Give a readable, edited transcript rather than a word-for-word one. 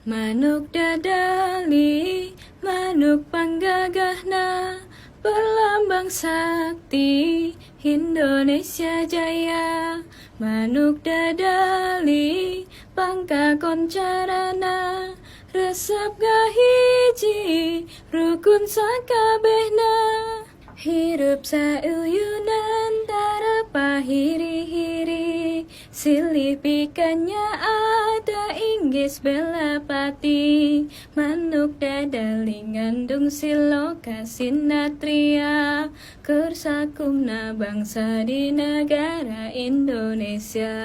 Manuk dadali, manuk panggagahna, perlambang sakti Indonesia Jaya. Manuk dadali, pangkakon carana, resep gahiji, rukun sakabehna. Hirup sauyunan darah hiri-hiri, silih pikannya ada inggis belapati. Manuk dadali ngandung siloka sinatria, kersakumna bangsa di negara Indonesia.